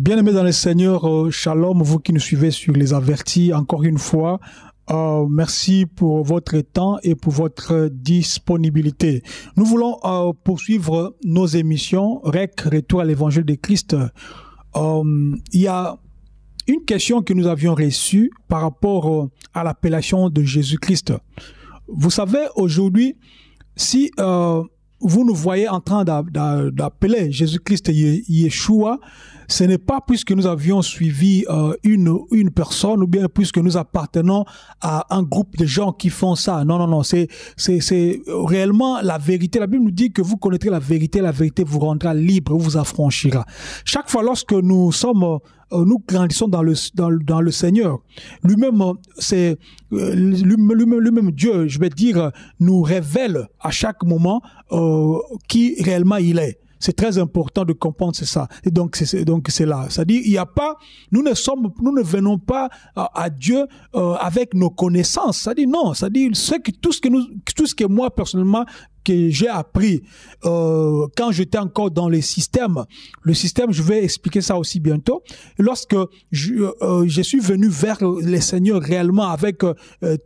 Bien-aimés dans le Seigneur, shalom, vous qui nous suivez sur les avertis, encore une fois, merci pour votre temps et pour votre disponibilité. Nous voulons poursuivre nos émissions, REC, Retour à l'Évangile de Christ. Il y a une question que nous avions reçue par rapport à l'appellation de Jésus-Christ. Vous savez, aujourd'hui, si vous nous voyez en train d'appeler Jésus-Christ Yeshua, ce n'est pas puisque nous avions suivi une personne ou bien puisque nous appartenons à un groupe de gens qui font ça. Non, non, non, c'est réellement la vérité. La Bible nous dit que vous connaîtrez la vérité vous rendra libre, vous affranchira. Chaque fois lorsque nous grandissons dans le Seigneur, lui-même, c'est lui-même Dieu, je vais dire, nous révèle à chaque moment qui réellement il est. C'est très important de comprendre ça. Et donc c'est là. C'est-à-dire il y a pas, nous ne venons pas à Dieu avec nos connaissances. C'est-à-dire non. C'est-à-dire tout ce que moi personnellement que j'ai appris quand j'étais encore dans le système, je vais expliquer ça aussi bientôt. Lorsque je suis venu vers le Seigneur réellement avec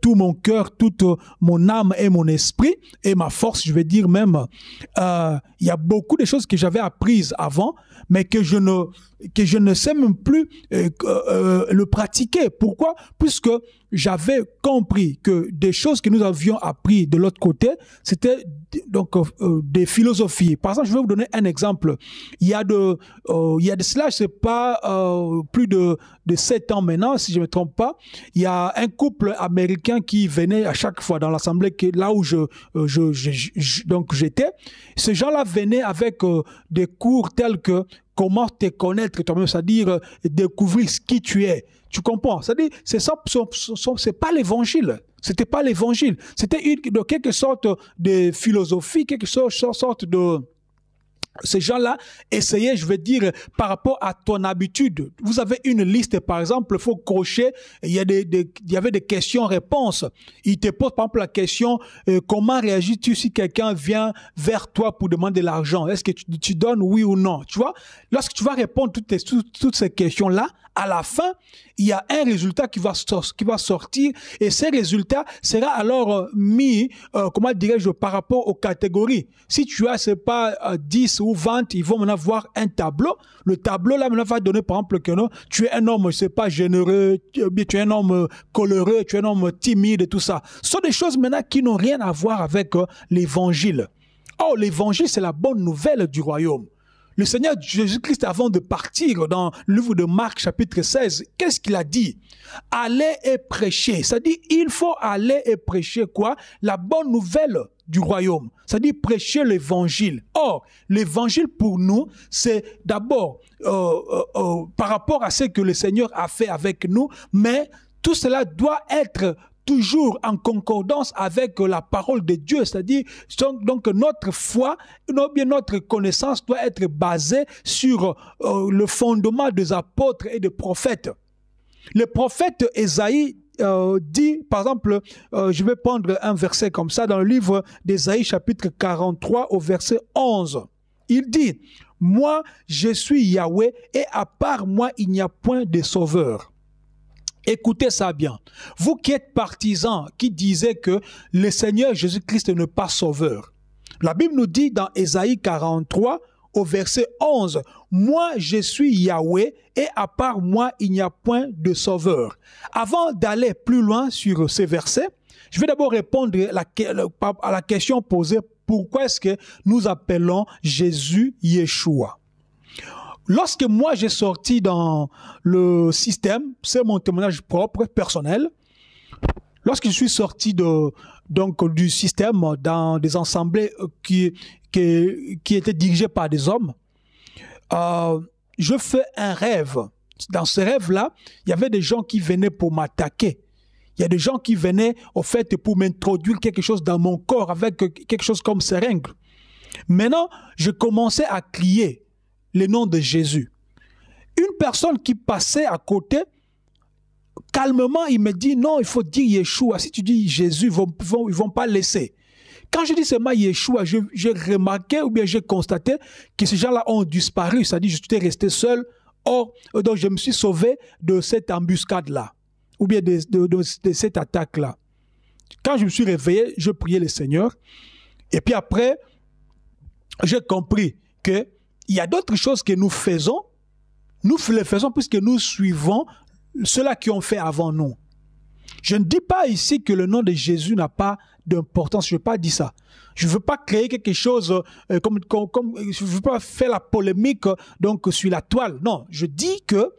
tout mon cœur, toute mon âme et mon esprit et ma force, je vais dire même, il y a beaucoup de choses que j'avais apprises avant, mais que je ne sais même plus le pratiquer. Pourquoi? Puisque j'avais compris que des choses que nous avions appris de l'autre côté, c'était donc des philosophies. Par exemple, je vais vous donner un exemple. Il y a de cela, je sais pas, plus de 7 ans maintenant, si je me trompe pas, il y a un couple américain qui venait à chaque fois dans l'assemblée, là où donc j'étais. Ces gens-là venaient avec des cours tels que comment te connaître toi-même, c'est-à-dire découvrir qui tu es. Tu comprends? C'est-à-dire, c'est pas l'évangile. C'était pas l'évangile. C'était quelque sorte de philosophie, quelque sorte de... Ces gens-là essayaient, je vais dire, par rapport à ton habitude. Vous avez une liste, par exemple, il faut cocher, il y avait des questions-réponses. Il te pose, par exemple, la question, comment réagis-tu si quelqu'un vient vers toi pour demander de l'argent? Est-ce que tu donnes oui ou non? Tu vois? Lorsque tu vas répondre toutes ces questions-là, à la fin, il y a un résultat qui va sortir et ces résultats sera alors mis, comment dirais-je, par rapport aux catégories. Si tu as, c'est pas 10 ou 20, ils vont maintenant voir un tableau. Le tableau là maintenant va donner par exemple que non, tu es un homme, je sais pas, généreux, tu es un homme coloré, tu es un homme timide et tout ça. Ce sont des choses maintenant qui n'ont rien à voir avec l'évangile. Oh, l'évangile, c'est la bonne nouvelle du royaume. Le Seigneur Jésus-Christ, avant de partir dans le livre de Marc, chapitre 16, qu'est-ce qu'il a dit? Allez et prêchez. C'est-à-dire, il faut aller et prêcher quoi? La bonne nouvelle du royaume. C'est-à-dire, prêcher l'évangile. Or, l'évangile pour nous, c'est d'abord par rapport à ce que le Seigneur a fait avec nous, mais tout cela doit être toujours en concordance avec la parole de Dieu, c'est-à-dire donc notre foi, bien notre connaissance doit être basée sur le fondement des apôtres et des prophètes. Le prophète Ésaïe dit, par exemple, je vais prendre un verset comme ça dans le livre d'Ésaïe chapitre 43 au verset 11. Il dit, « Moi, je suis Yahweh et à part moi, il n'y a point de sauveur. » Écoutez ça bien. Vous qui êtes partisans, qui disaient que le Seigneur Jésus-Christ n'est pas sauveur. La Bible nous dit dans Ésaïe 43, au verset 11, « Moi, je suis Yahweh, et à part moi, il n'y a point de sauveur. » Avant d'aller plus loin sur ces versets, je vais d'abord répondre à la question posée, pourquoi est-ce que nous appelons Jésus Yeshua? Lorsque moi j'ai sorti dans le système, c'est mon témoignage propre, personnel. Lorsque je suis sorti du système dans des assemblées qui étaient dirigées par des hommes, je fais un rêve. Dans ce rêve-là, il y avait des gens qui venaient pour m'attaquer. Il y a des gens qui venaient, au fait, pour m'introduire quelque chose dans mon corps avec quelque chose comme seringue. Maintenant, je commençais à crier le nom de Jésus. Une personne qui passait à côté, calmement, il me dit, non, il faut dire Yeshua. Si tu dis Jésus, ils vont pas laisser. Quand je dis seulement Yeshua, j'ai remarqué ou bien j'ai constaté que ces gens-là ont disparu. C'est-à-dire, j'étais resté seul. Or, donc je me suis sauvé de cette embuscade-là, ou bien de cette attaque-là. Quand je me suis réveillé, je priais le Seigneur. Et puis après, j'ai compris qu'il y a d'autres choses que nous faisons. Nous les faisons puisque nous suivons ceux-là qui ont fait avant nous. Je ne dis pas ici que le nom de Jésus n'a pas d'importance. Je ne veux pas dire ça. Je ne veux pas créer quelque chose je ne veux pas faire la polémique donc sur la toile. Non, je dis que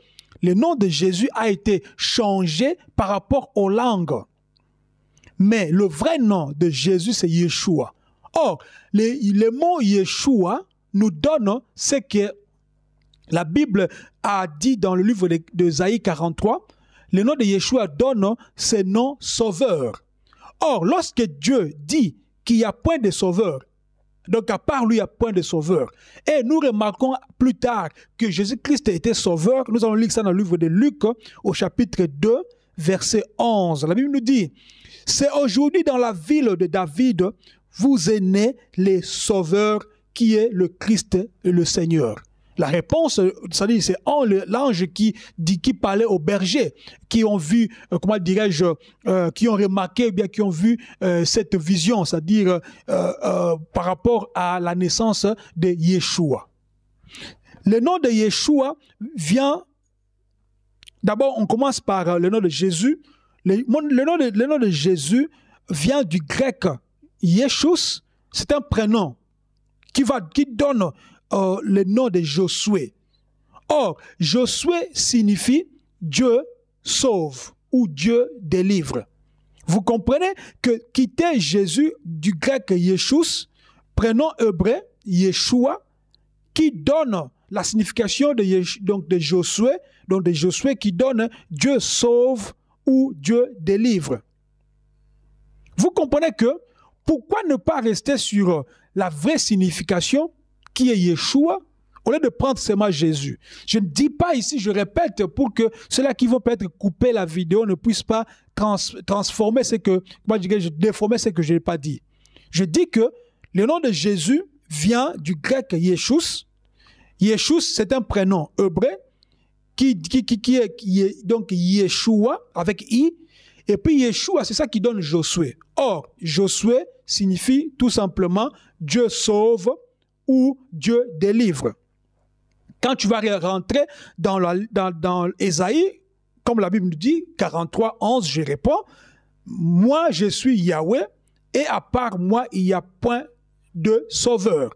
le nom de Jésus a été changé par rapport aux langues. Mais le vrai nom de Jésus, c'est Yeshua. Or, le mot Yeshua nous donne ce que la Bible a dit dans le livre d'Ésaïe 43. Le nom de Yeshua donne ce nom sauveur. Or, lorsque Dieu dit qu'il n'y a point de sauveur, donc à part lui, il n'y a point de sauveur, et nous remarquons plus tard que Jésus-Christ était sauveur, nous allons lire ça dans le livre de Luc, au chapitre 2, verset 11. La Bible nous dit, « C'est aujourd'hui dans la ville de David, vous est né le sauveur qui est le Christ et le Seigneur. » La réponse, c'est-à-dire c'est l'ange qui parlait aux bergers, qui ont vu, comment dirais-je, qui ont remarqué, bien qui ont vu cette vision, c'est-à-dire par rapport à la naissance de Yeshua. Le nom de Yeshua vient, d'abord on commence par le nom de Jésus. Le nom de Jésus vient du grec Yeshus, c'est un prénom qui donne le nom de Josué. Or, Josué signifie Dieu sauve ou Dieu délivre. Vous comprenez que quitter Jésus du grec Yeshus, prénom hébreu Yeshua, qui donne la signification de Josué, donc de Josué qui donne Dieu sauve ou Dieu délivre. Vous comprenez que pourquoi ne pas rester sur la vraie signification qui est Yeshua, au lieu de prendre seulement Jésus. Je ne dis pas ici, je répète, pour que ceux-là qui vont peut-être couper la vidéo ne puissent pas transformer ce que, déformer ce que je n'ai pas dit. Je dis que le nom de Jésus vient du grec Yeshus. Yeshus, c'est un prénom hébreu qui est donc Yeshua avec I. Et puis Yeshua, c'est ça qui donne Josué. Or, Josué signifie tout simplement Dieu sauve ou Dieu délivre. Quand tu vas rentrer dans Ésaïe, comme la Bible nous dit, 43, 11, je réponds, moi je suis Yahweh, et à part moi, il n'y a point de sauveur.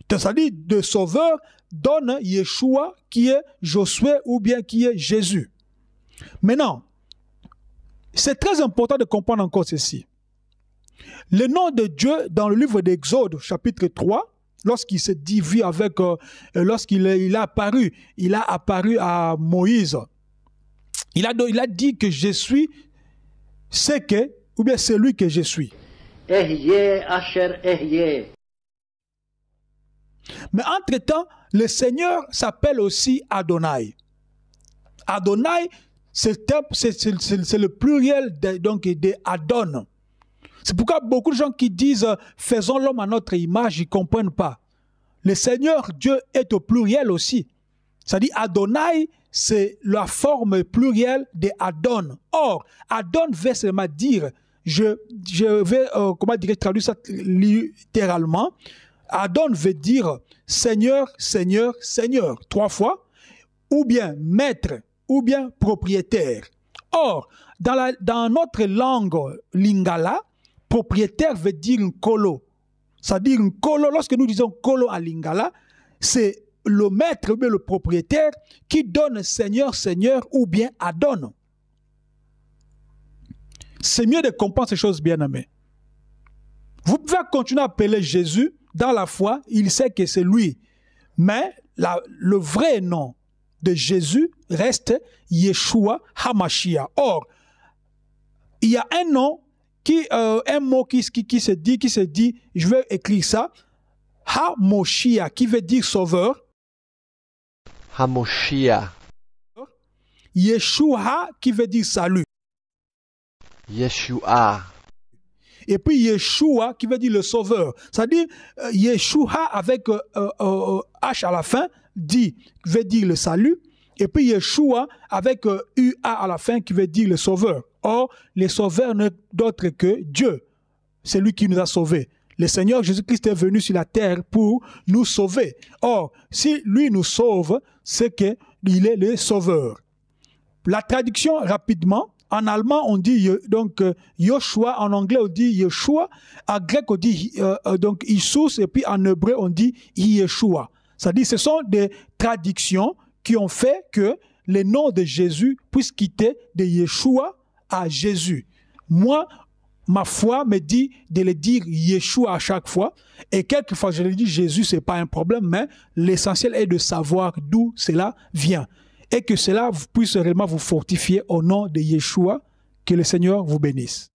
C'est-à-dire, de sauveur donne Yeshua qui est Josué ou bien qui est Jésus. Maintenant, c'est très important de comprendre encore ceci. Le nom de Dieu dans le livre d'Exode, chapitre 3, lorsqu'il s'est dit avec, lorsqu'il a apparu à Moïse, il a dit que je suis ce que, ou bien celui que je suis. Mais entre-temps, le Seigneur s'appelle aussi Adonai. Adonai, c'est le pluriel de Adon. C'est pourquoi beaucoup de gens qui disent « faisons l'homme à notre image », ils ne comprennent pas. Le Seigneur Dieu est au pluriel aussi. C'est-à-dire Adonai, c'est la forme plurielle de Adon. Or, Adon veut seulement dire, je vais traduire ça littéralement, Adon veut dire Seigneur, Seigneur, Seigneur, 3 fois, ou bien maître, ou bien propriétaire. Or, dans notre langue lingala, propriétaire veut dire un colo. C'est-à-dire un colo, lorsque nous disons colo à lingala, c'est le maître ou bien le propriétaire qui donne Seigneur, Seigneur ou bien Adon. C'est mieux de comprendre ces choses bien aimées. Vous pouvez continuer à appeler Jésus dans la foi, il sait que c'est lui. Mais le vrai nom de Jésus reste Yeshua HaMashiach. Or, il y a un nom un mot qui se dit, je vais écrire ça, HaMoshiach, qui veut dire sauveur. HaMoshiach. Yeshua, qui veut dire salut. Yeshua. Et puis Yeshua, qui veut dire le sauveur. C'est-à-dire, Yeshua avec H à la fin, veut dire le salut. Et puis Yeshua avec UA à la fin qui veut dire le sauveur. Or, le sauveur n'est d'autre que Dieu. C'est lui qui nous a sauvés. Le Seigneur Jésus-Christ est venu sur la terre pour nous sauver. Or, si lui nous sauve, c'est qu'il est le sauveur. La traduction rapidement, en allemand on dit donc Yoshua, en anglais on dit Yeshua, en grec on dit donc Isus, et puis en hébreu on dit Yeshua. C'est-à-dire ce sont des traductions qui ont fait que le nom de Jésus puisse quitter de Yeshua à Jésus. Moi, ma foi me dit de le dire Yeshua à chaque fois. Et quelquefois, je le dis Jésus, ce n'est pas un problème, mais l'essentiel est de savoir d'où cela vient. Et que cela puisse réellement vous fortifier au nom de Yeshua. Que le Seigneur vous bénisse.